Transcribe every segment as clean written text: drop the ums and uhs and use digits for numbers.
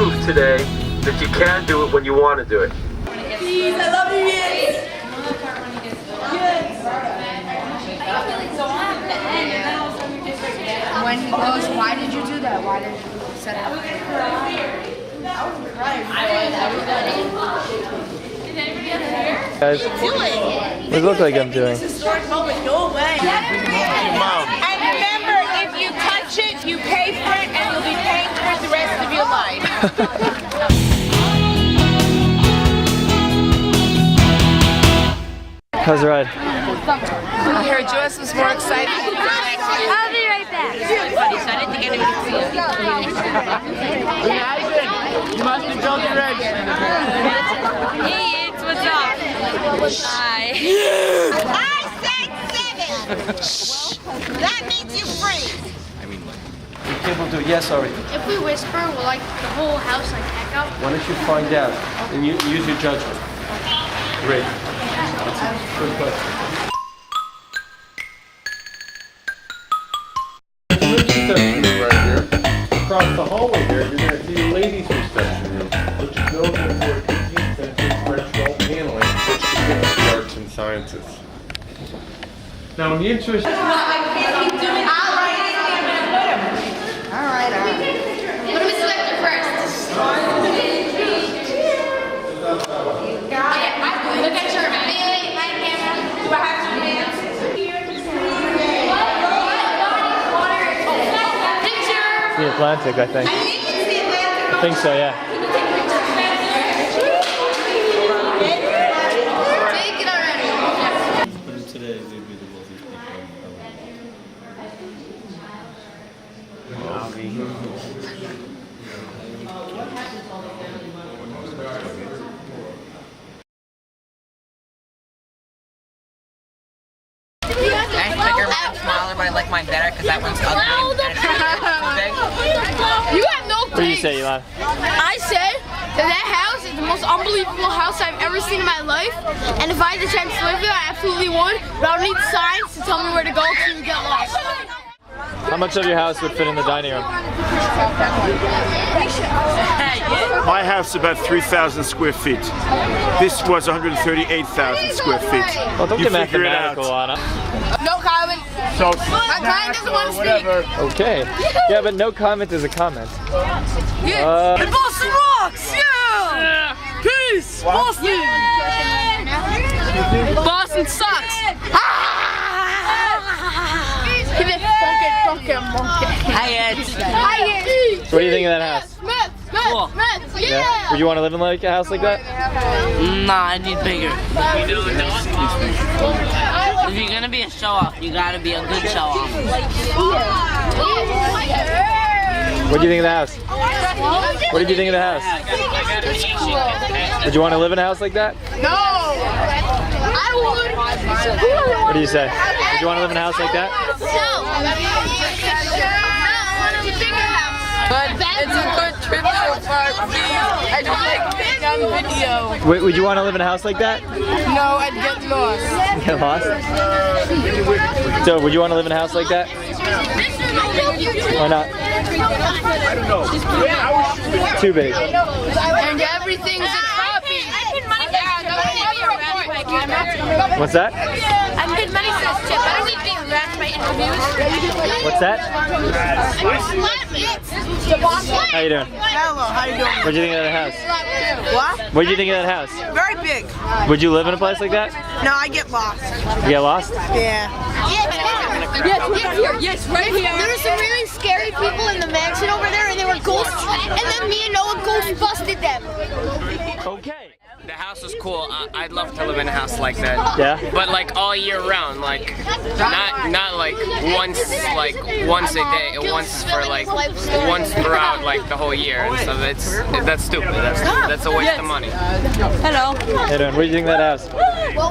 prove today that you can do it when you want to do it. Please, I love you, yes. When he goes, why did you do that? Why did you set it up? Guys, what does it look like I'm doing? And remember, if you touch it, you pay for it, and you'll be paying for it the rest of your life. How's the ride? I heard Joyce was more excited. I'll be right back. You must be joking, Reg. Hey, it's what's up? Hi. I said 7. That means you free. You capable to do yes already. If we whisper, will like the whole house like echo? Why don't you find out and you use your judgment? Great. That's a good question. Reception room right here. Across the hallway there, you're going to see a ladies' reception room, which is known for its 18th century French wall paneling, which depicts the arts and sciences. Now, in the interest. Alright. What do we select first? Look at your Bailey, my camera. Do I have to dance? The Atlantic, I think. I think so, yeah. Take it already. But today they'd be the wealthiest Smaller, but I like mine better because that one's ugly and it's too big. You have no What do you taste. say, Elon? I say that house is the most unbelievable house I've ever seen in my life. And if I had the chance to live there, I absolutely would. But I don't need signs to tell me where to go to get lost. How much of your house would fit in the dining room? My house is about 3,000 square feet. This was 138,000 square feet. Well, don't You get figure it mathematical out. on it. No comment. So, My client doesn't want to speak. Okay. Yeah, but no comment is a comment. Boston rocks, yeah! Peace, Boston! Boston sucks! What do you think of that house? Yeah. Would you want to live in like a house like that? Nah, I need bigger. If you're gonna be a show-off, you gotta be a good show-off. What do you think of the house? What did you think of the house? Would you want to live in a house like that? No! I would! What do you say? Would you want to live in a house like that? But it's a good trip so far. I don't like being on video. Wait, would you want to live in a house like that? No, I'd get lost. Get lost? So, would you want to live in a house like that? Why not? I don't know. Too big. And everything's a copy! What's that? I'm good money for this trip. I don't need to be harassed by interviews. What's that? How you doing? Hello, how you doing? What'd you think of that house? What? What'd you think of that house? Very big. Would you live in a place like that? No, I get lost. You get lost? Yeah. Yes, right here. There were some really scary people in the mansion over there, and they were ghosts. And then me and Noah ghost busted them. Okay. The house is cool. I'd love to live in a house like that. Yeah? But like all year round, like not like once a day, once for like once throughout like the whole year. And so that's stupid. That's a waste of money. Hello. Hey, doing? What do you think of that house?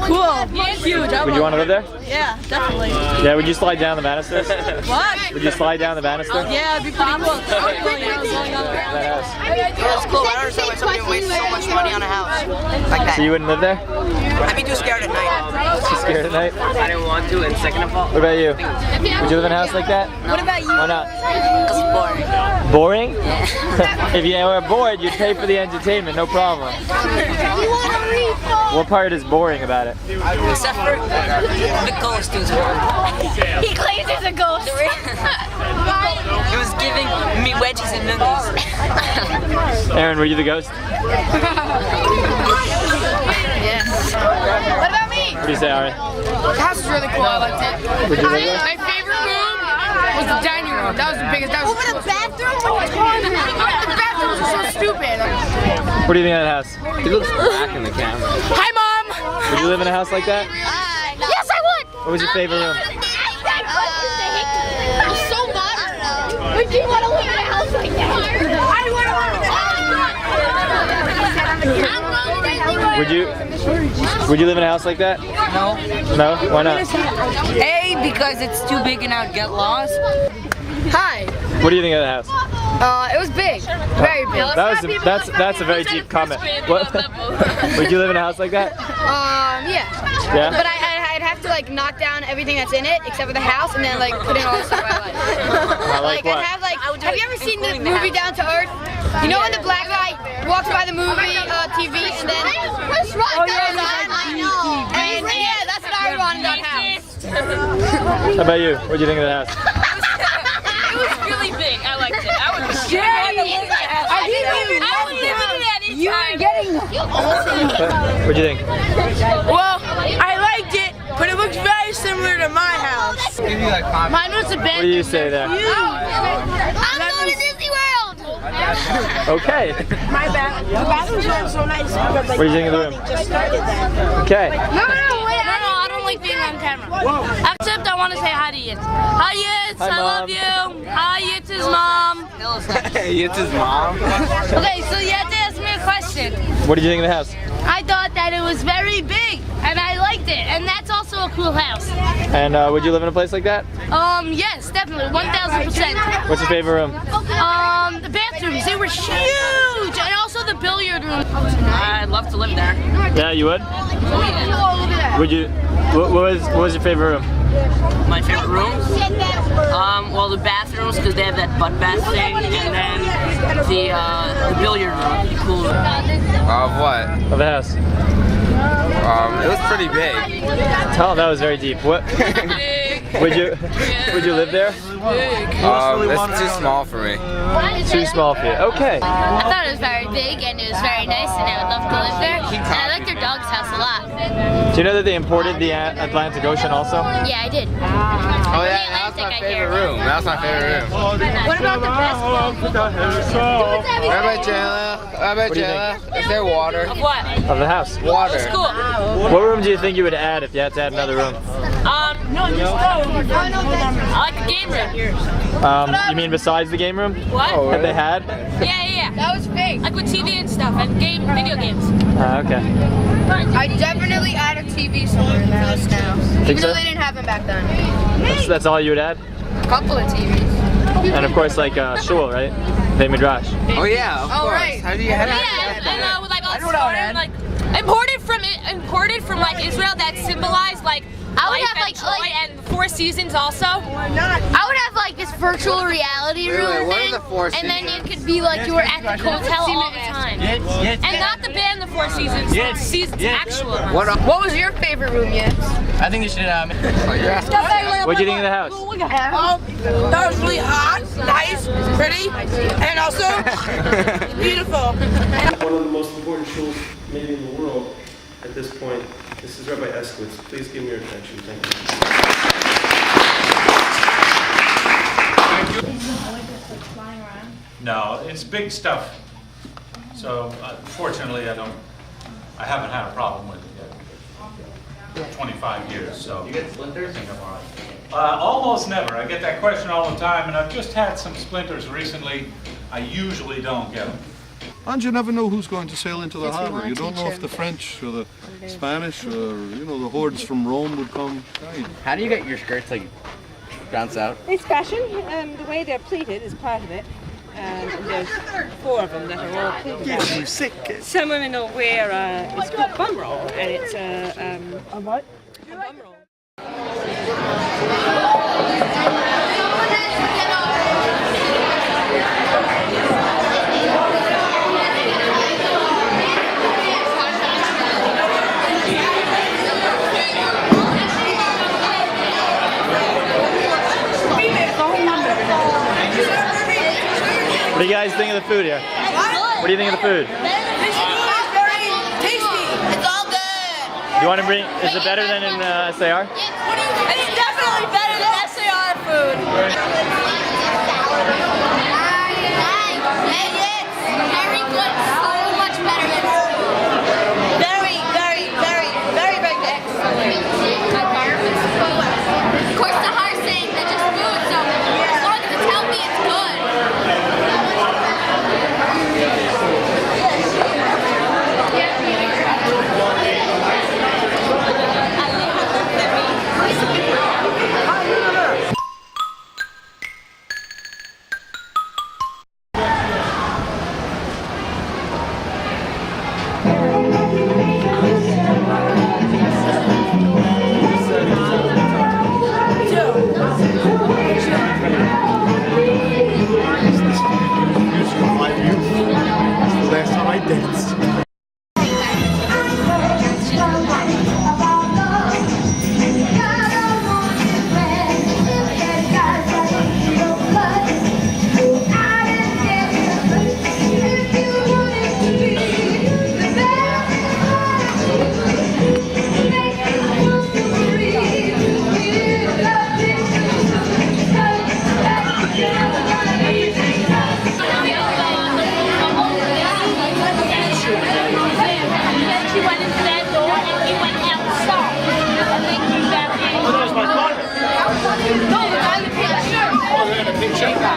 Cool. Huge. Would you want to live there? Yeah, definitely. Yeah, would you slide down the banisters? What? Would you slide down the banister? Yeah, it'd be pretty cool. That house. That's cool. I don't understand why somebody wastes so much money on a house like that. So you wouldn't live there? I'd be too scared at night. You scared at night? I didn't want to, and second of all, What about you? Would you live in a house like that? What about you? Why not? It's boring. Boring? If you were bored, you'd pay for the entertainment, no problem. What part is boring about it? Except for the ghost was boring. He claims it's a ghost. It was giving me wedgies and nuggets. Aaron, were you the ghost? Yes. What about me? What do you say, Ari? The house is really cool. I liked it. Would you live there? My favorite room was the dining room. That was the biggest. That was the bathroom. The bathrooms are so stupid. What do you think of that house? he looks black in the camera. Hi, Mom. Would you live in a house like that? Yes, I would. What was your favorite room? So modern. Would you want to live in a house like that? I want to live in a house. Would you live in a house like that? No. No? Why not? A, because it's too big and I'd get lost. Hi. What do you think of the house? It was big. Very big. That's a very deep comment. What? Would you live in a house like that? Yeah. Yeah? But I'd have to like knock down everything that's in it except for the house, and then like put in all the stuff I like. Like what? I'd have like. Have you ever seen the movie Down to Earth? You know when the black guy walks by the movie TV and then goes on? And yeah, that's what I would want in that house. How about you? What do you think of the house? It was really big. I liked it. I would live in it any time. What'd you think? Well, I liked it, but it looks very similar to my house. Mine was a bed. What do you say there? I'm going to Disney World. Okay. My bad. The bathrooms weren't so nice because What do you think of the room? just started that. Okay. No, I don't like being on camera. Except I want to say hi to Yitz. Hi Yitz, Hi, I Mom. love you. Hi Yitz's mom. It's his mom. Okay, so you have to ask me a question. What did you think of the house? I thought that it was very big, and I liked it, and that's also a cool house. And would you live in a place like that? Yes, definitely, 1000%. What's your favorite room? The bathrooms, they were huge, and also the billiard room. I'd love to live there. Yeah, you would? Would you? What was your favorite room? My favorite rooms? Well, the bathrooms, because they have that butt bath thing, and then the billiard room. Cool. Of what? Of the house? It was pretty big. Oh, that was very deep. What? Would you live there? That's too small for me. Too small for you. Okay. I thought it was very big and it was very nice and I would love to live there. And I like their dog's house a lot. Do you know that they imported the Atlantic Ocean also? Yeah, I did. Oh yeah, that was my favorite room. That was my favorite room. What about the basketball? What about Jayla? What about What do you Jayla? Is there water? What? Of the house? Water. Cool. What room do you think you would add if you had to add another room? I like the game room. You mean besides the game room? What? That they had? Yeah. That was big. Like with TV and stuff, and video games. Okay. I definitely add a TV somewhere in the house now. Think Even so? though they didn't have them back then. That's all you would add? A couple of TVs. And of course, like shul, right? Beit Midrash. Oh yeah, of course. right. How do you have Yeah, and with like all the like imported from like Israel that symbolized like I would life have, and like- joy and the Four Seasons also. I would have like this virtual reality room Really? What are thing, the Four and then Seasons? you could be like you were at the Hotel all the time. And not the band The Four Seasons, the seasons actual ones. What was your favorite room, yet? What do you think of the house? That was really hot, nice, pretty, and also beautiful. One of the most important shuls maybe in the world at this point. This is Rabbi Eskowitz. Please give me your attention. Thank you. No, it's big stuff. So fortunately, I haven't had a problem with it yet. 25 years, so. You get splinters? I think I'm all right. Almost never. I get that question all the time, and I've just had some splinters recently. I usually don't get them. And you never know who's going to sail into the harbor. You don't know if the French or the Spanish or, the hordes from Rome would come. How do you get your skirts like bounce out? It's fashion, and the way they're pleated is part of it. And there's 4 of them that are all pleated. Gets you sick. Some women will wear, it's called bum roll, and it's a what? What do you guys think of the food here? What do you think of the food? Very tasty. It's all good. Do you want to bring, is it better than in SAR? It's definitely better than SAR food. Very good. So much better than Very, very, very, very, very good. Of course, the hard saying that just food, so as long as it's healthy, it's good. Last time I danced.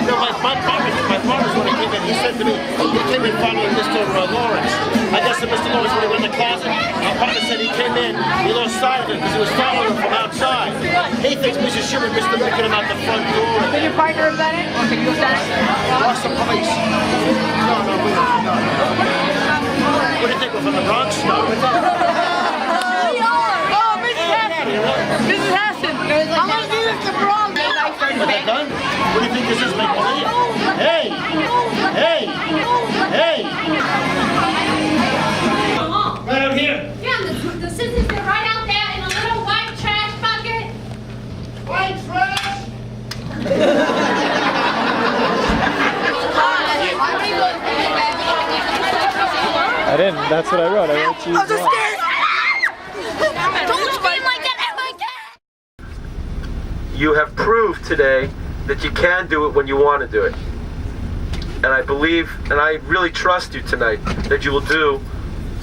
No, my partner's when he came in, he said to me, he came in following Mr. Lawrence. I guess that Mr. Lawrence, when he went in the closet, my partner said he came in, he lost sight of him because he was following him from outside. He thinks Mr. Schubert missed him picking him out the front door. Did your partner have done it? Or can you have done it? Lost the police. No, we don't. No. What do you think, we're from the Bronx? No. Oh, Mrs. Hassan. Mrs. Hassan. I'm going to do this to Bronx. Are they done? What do you think this is, make believe? Hey! Hey! Hey! Right out here. Yeah, the scissors are right out there in a little white trash bucket. White trash! I didn't, that's what I wrote. I wrote cheese. I'm so scared. Don't scream like that ever again. You have proved today that you can do it when you want to do it. And I believe, and I really trust you tonight, that you will do,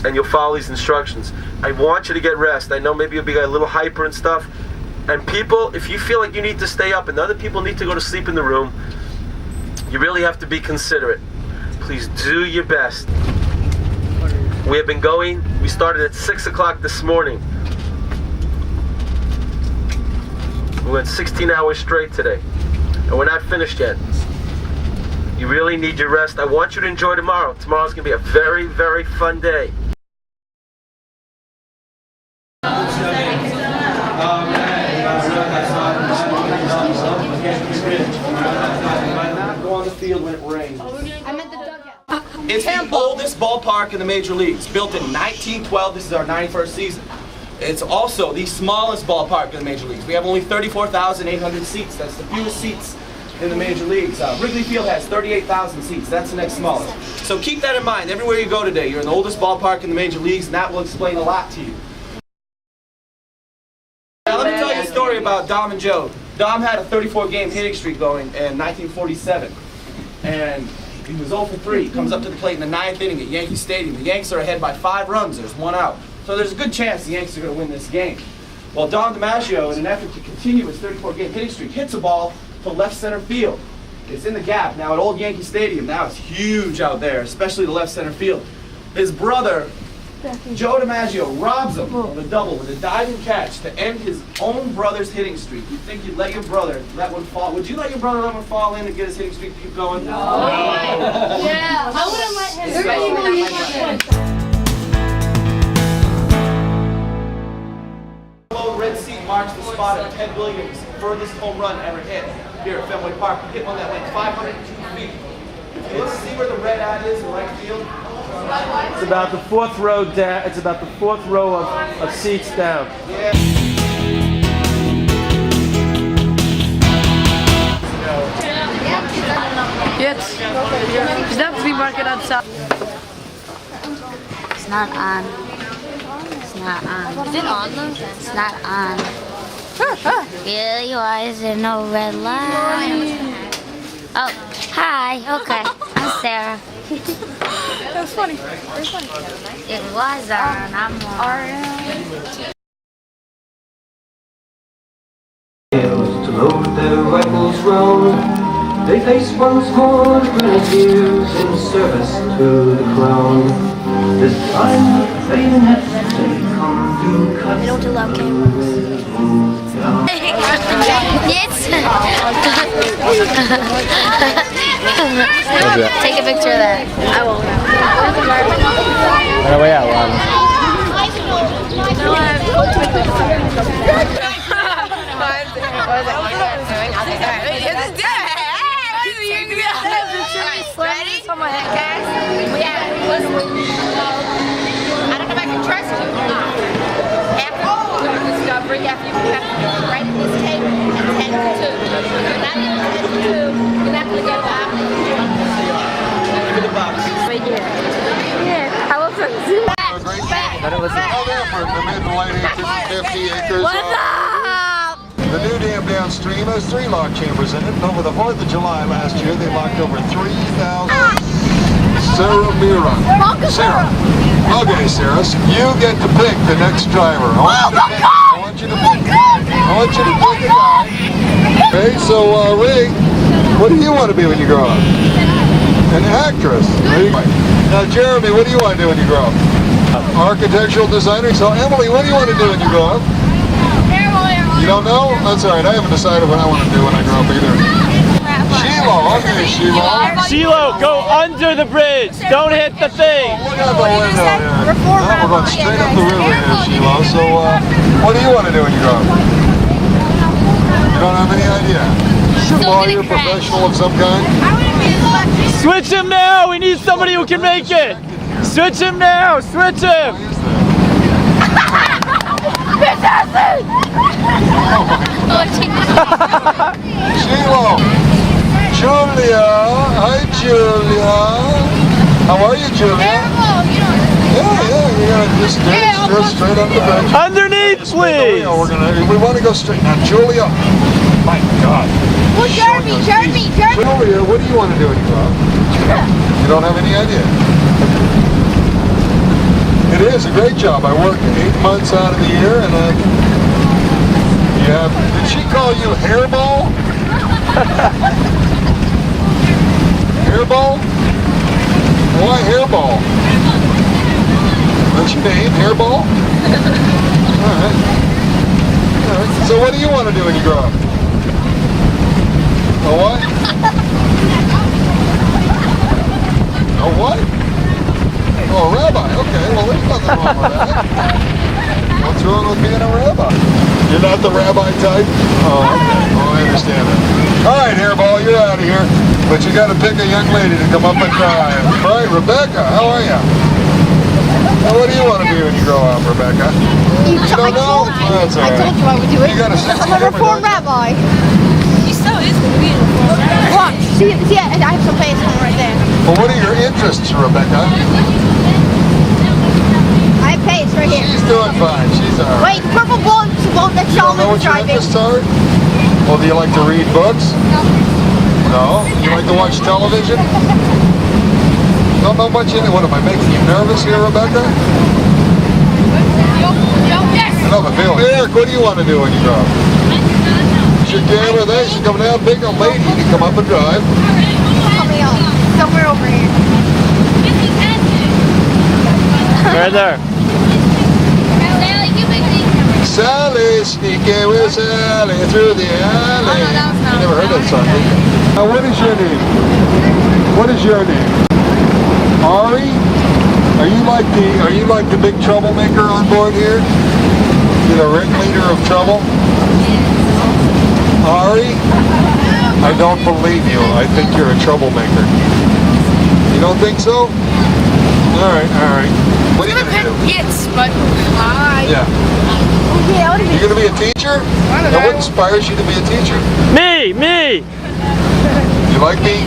and you'll follow these instructions. I want you to get rest. I know maybe you'll be a little hyper and stuff. And people, if you feel like you need to stay up and other people need to go to sleep in the room, you really have to be considerate. Please do your best. We have been going, we started at 6 o'clock this morning. We went 16 hours straight today, and we're not finished yet. You really need your rest. I want you to enjoy tomorrow. Tomorrow's going to be a very, very fun day. Go on the field when it rains. It's the oldest ballpark in the major leagues, built in 1912. This is our 91st season. It's also the smallest ballpark in the major leagues. We have only 34,800 seats. That's the fewest seats in the major leagues. Wrigley Field has 38,000 seats. That's the next smallest. So keep that in mind. Everywhere you go today, you're in the oldest ballpark in the major leagues, and that will explain a lot to you. Now let me tell you a story about Dom and Joe. Dom had a 34-game hitting streak going in 1947, and he was 0 for 3. He comes up to the plate in the 9th inning at Yankee Stadium. The Yanks are ahead by 5 runs. There's 1 out. So there's a good chance the Yankees are going to win this game. Well, Don DiMaggio, in an effort to continue his 34-game hitting streak, hits a ball to left center field. It's in the gap. Now at old Yankee Stadium, now it's huge out there, especially the left center field. His brother, Joe DiMaggio, robs him of a double with a diving catch to end his own brother's hitting streak. You'd think you'd let your brother let one fall. Would you let your brother let one fall in and get his hitting streak to keep going? No. Yeah. I wouldn't let him. Red Sea marks the spot of Ted Williams' furthest home run ever hit here at Fenway Park. He hit one that went 502 feet. If you look, see where the red ad is in right field? It's about the fourth row down. It's about the fourth row of seats down. Yeah. Jetzt. Snap free market outside. It's not on. It's not on. Is it on though? It's not on. Really? Why is there no red light? Oh, hi. Okay. I'm Sarah. That was funny. Very funny. It was on. I'm on. To load their rifles round, they face once more the grenadiers in service to the crown. This time the bayonets they come to cut. I don't allow cameras. Yes. Take a picture of that. I won't. On our way out, Ready? Guys, we have, listen, I don't know if I can trust you. After you go to Discovery, after you have to go right at this table at 10 to 2. If you're not in 10 to 2, you're not going to go to the office. Give me the box. Right here. Yeah, I will put it back. Out there for the mid to late 50 acres. What's up? The new dam downstream has 3 lock chambers in it, and over the 4th of July last year, they locked over 3,000. Sarah Mira. Sarah. Okay, Sarah, so you get to pick the next driver. I want you to pick a guy. Okay, so Ray, what do you want to be when you grow up? An actress. Now, Jeremy, what do you want to do when you grow up? Architectural designer. So, Emily, what do you want to do when you grow up? You don't know? That's all right. I haven't decided what I want to do when I grow up either. Sheila, okay, Sheila. Sheila, go under the bridge. Don't hit the thing. Look out the window here. No, we're going straight up the river here, Sheila. So, what do you want to do when you grow up? You don't have any idea? Lawyer, professional of some kind? Switch him now. We need somebody who can make it. Switch him now. Switch him. Sheila. Julia. Hi, Julia. How are you, Julia? Yeah, you're gonna just go straight under the bridge. Underneath, please. We want to go straight. Now, Julia. My God. Well, Jeremy. Julia, what do you want to do when you grow up? You don't have any idea. It is a great job. I work 8 months out of the year, and did she call you Hairball? Hairball? Why Hairball? What's your name? Hairball? Alright. So what do you want to do when you grow up? A what? A what? Oh, a rabbi. Okay, well there's nothing wrong with that. What's wrong with being a rabbi? You're not the rabbi type? Oh, okay. Oh, I understand that. Alright, Hairball, you're out of here. But you gotta pick a young lady to come up and drive. Alright, Rebecca, how are you? Now, what do you want to be when you grow up, Rebecca? You don't know? That's all right. I told you I would do it. You got a sense I'm a reformed rabbi. He still is going to be a reformed rabbi. Watch. See, I have some pants on right there. Well, what are your interests, Rebecca? I have pants right here. She's doing fine. She's all right. Wait, the purple boat that You don't know what your driving. interests are? Well, do you like to read books? No. You like to watch television? Don't know much in it. What, am I making you nervous here, Rebecca? Yes. Another Bill. Eric, what do you want to do when you grow up? You should gamble there. You should come down, big old lady to come up and drive. Coming up. Somewhere over here. Right there. Sally, sneaking with Sally through the alley. You never heard that song, did you? Now, what is your name? What is your name? Ari? Are you like the big troublemaker on board here? You're the ringleader of trouble? Ari, I don't believe you. I think you're a troublemaker. You don't think so? All right, all right. What are you gonna do? Yes, but Yeah. You're gonna be a teacher? Now, what inspires you to be a teacher? Me! You like me?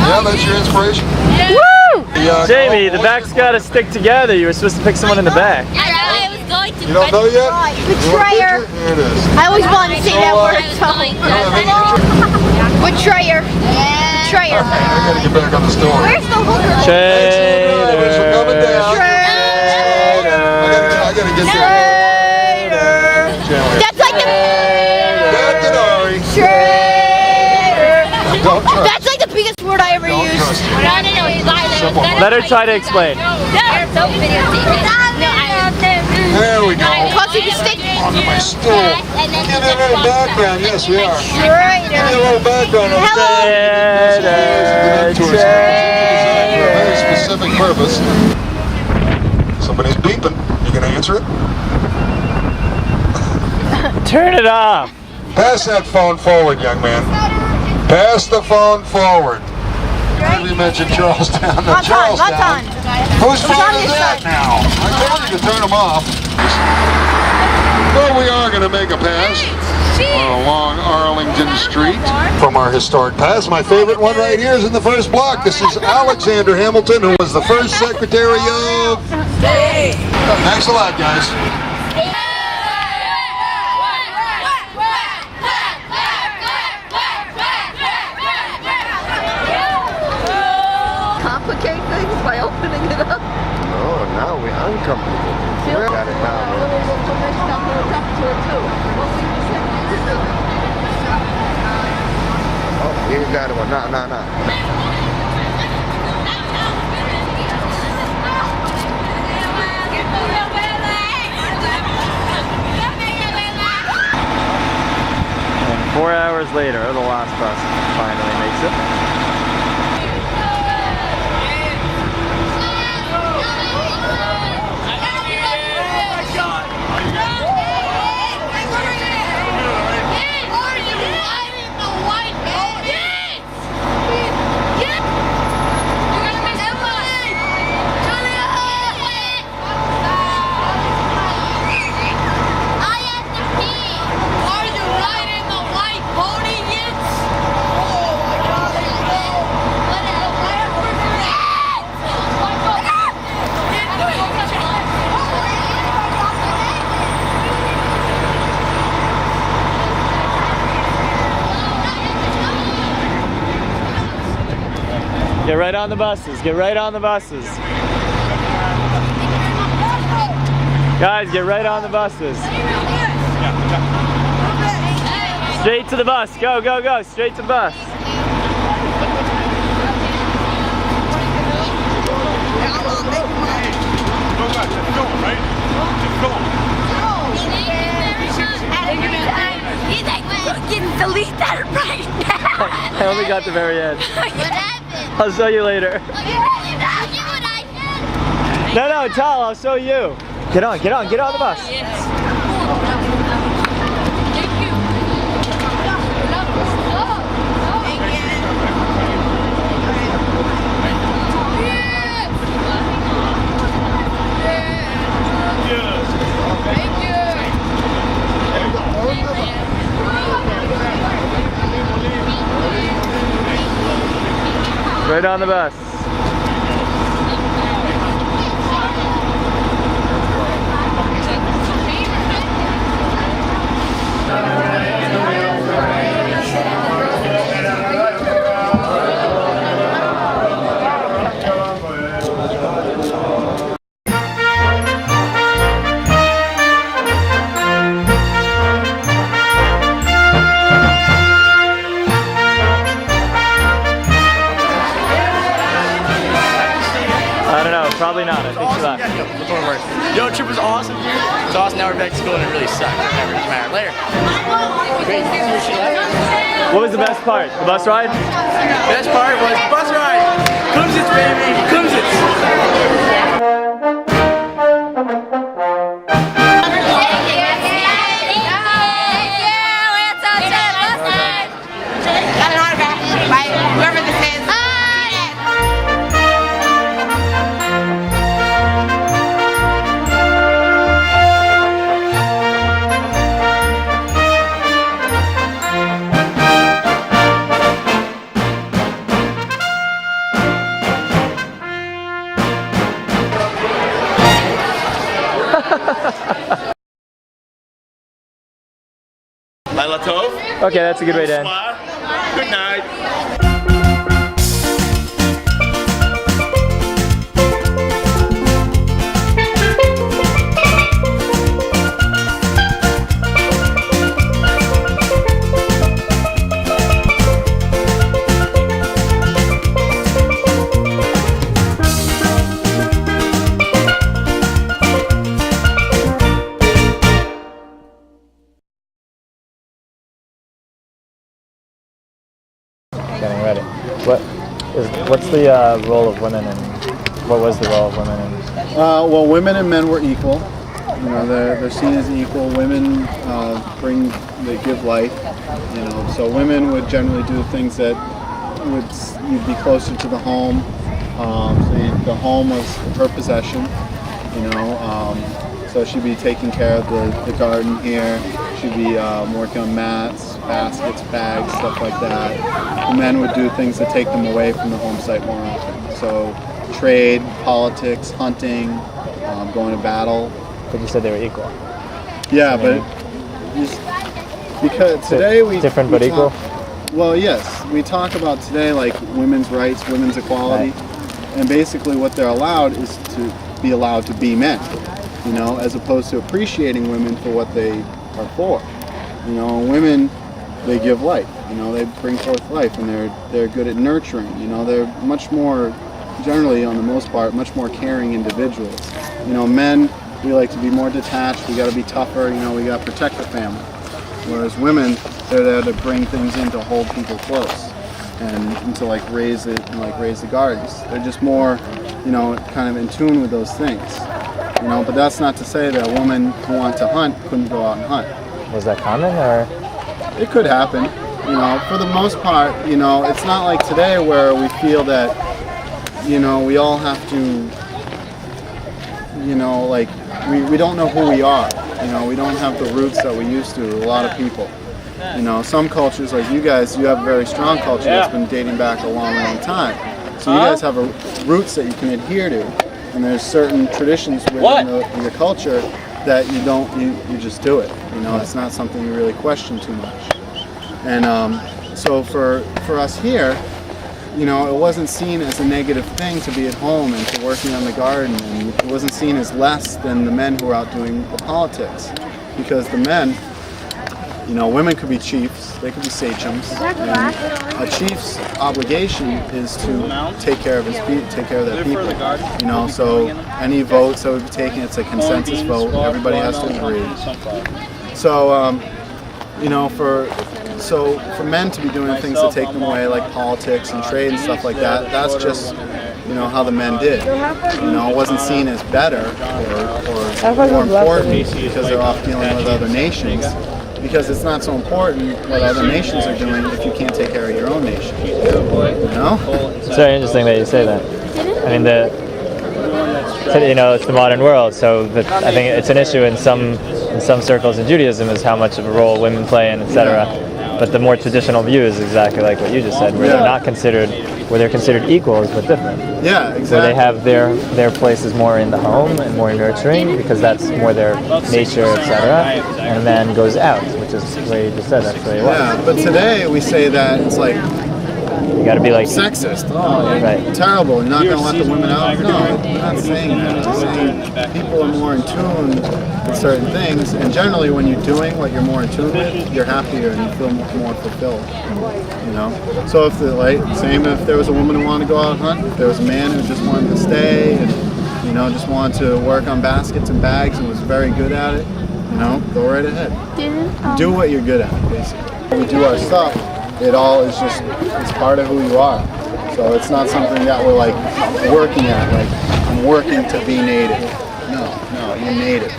Yeah, that's your inspiration? Woo! Jamie, the back's gotta stick together. You were supposed to pick someone in the back. I know I was going to. You don't know yet? betrayer. Here it is. I always wanted to say that word. Betrayer. Betrayer. I gotta get back on the story. Where's the hooker? Drivers are coming down. I gotta get there. That's like the. Back and Ari. Don't trust. That's like the biggest word I ever Don't used. trust you. No, he's lying. Let her try to explain. There we go. Cause you mistake. Onto my stool. Give me a little background. Yes, we are. Give me a Traitor. little background. On for a very specific purpose. Somebody's beeping. You gonna answer it? Turn it off. Pass that phone forward, young man. Pass the phone forward. We mentioned Charlestown. Now, Charlestown. Whose phone is that now? I told you to turn them off. Well, we are going to make a pass along Arlington Street from our historic pass. My favorite one right here is in the first block. This is Alexander Hamilton, who was the first Secretary of... Thanks a lot, guys. Complicate things by opening it up. Oh, now we're uncomfortable. We got it now. Oh, you got it. No. 4 hours later, the last bus finally makes it. Get right on the buses. Get right on the buses. Guys, get right on the buses. Straight to the bus. Go, go, go. Straight to the bus. Delete that right now. I only got the very end. What happened? I'll show you later. No, Tal, I'll show you. Get on the bus. Right on the bus. Probably not. I think she left. Yo, trip was awesome, dude. It's awesome. Now we're back to school and it really sucked. Whatever, doesn't matter. Later. Great. What was the best part? The bus ride? Best part was bus ride. Kumsitz, baby. Kumsitz. Laila Tov. Okay, that's a good way to end. Good night. Getting ready. What's the role of women and what was the role of women in? Well, women and men were equal. You know, they're seen as equal. Women they give life. You know, so women would generally do things that you'd be closer to the home. So the home was her possession. You know, so she'd be taking care of the garden here. She'd be working on mats, baskets, bags, stuff like that. The men would do things to take them away from the home site more often. So trade, politics, hunting, going to battle. But you said they were equal. Yeah, but because today we different but equal. Well, yes, we talk about today like women's rights, women's equality, and basically what they're allowed is to be allowed to be men. You know, as opposed to appreciating women for what they are for. You know, women, they give life. You know, they bring forth life, and they're good at nurturing. You know, they're much more, generally on the most part, much more caring individuals. You know, men, we like to be more detached. We got to be tougher. You know, we got to protect the family. Whereas women, they're there to bring things in to hold people close, and to like raise it and like raise the gardens. They're just more, you know, kind of in tune with those things. You know, but that's not to say that a woman who wanted to hunt couldn't go out and hunt. Was that common, or? It could happen. You know, for the most part, you know, it's not like today where we feel that, you know, we all have to, you know, like, we don't know who we are. You know, we don't have the roots that we used to, a lot of people. You know, some cultures, like you guys, you have a very strong culture that's been dating back a long, long time. So you guys have roots that you can adhere to. And there's certain traditions within your culture that you just do it. You know, it's not something you really question too much. And so for us here, you know, it wasn't seen as a negative thing to be at home and to working on the garden, and it wasn't seen as less than the men who were out doing the politics, because the men, you know, women could be chiefs, they could be sachems, and a chief's obligation is to take care of his people, take care of their people. You know, so any votes that would be taken, it's a consensus vote. Everybody has to agree. So, you know, for men to be doing things to take them away, like politics and trade and stuff like that, that's just, you know, how the men did. You know, it wasn't seen as better or more important because they're off dealing with other nations. Because it's not so important what other nations are doing if you can't take care of your own nation. You know? It's very interesting that you say that. I mean, you know, it's the modern world, so I think it's an issue in some circles in Judaism is how much of a role women play and etc. But the more traditional view is exactly like what you just said, where they're not considered, where they're considered equals but different. Yeah, exactly. Where they have their place is more in the home and more nurturing because that's more their nature, etc. And the man goes out, which is the way you just said. That's the way it was. Yeah, but today we say that it's like you got to be like sexist. Oh, right. Terrible. You're not going to let the women out. No, I'm not saying that. I'm saying people are more in tune with certain things, and generally when you're doing what you're more in tune with, you're happier and you feel more fulfilled. You know. So if same if there was a woman who wanted to go out and hunt, if there was a man who just wanted to stay and, you know, just wanted to work on baskets and bags and was very good at it, you know, go right ahead. Do what you're good at, basically. When we do our stuff, it all is just, it's part of who you are. So it's not something that we're like working at, like I'm working to be native. No, you're native.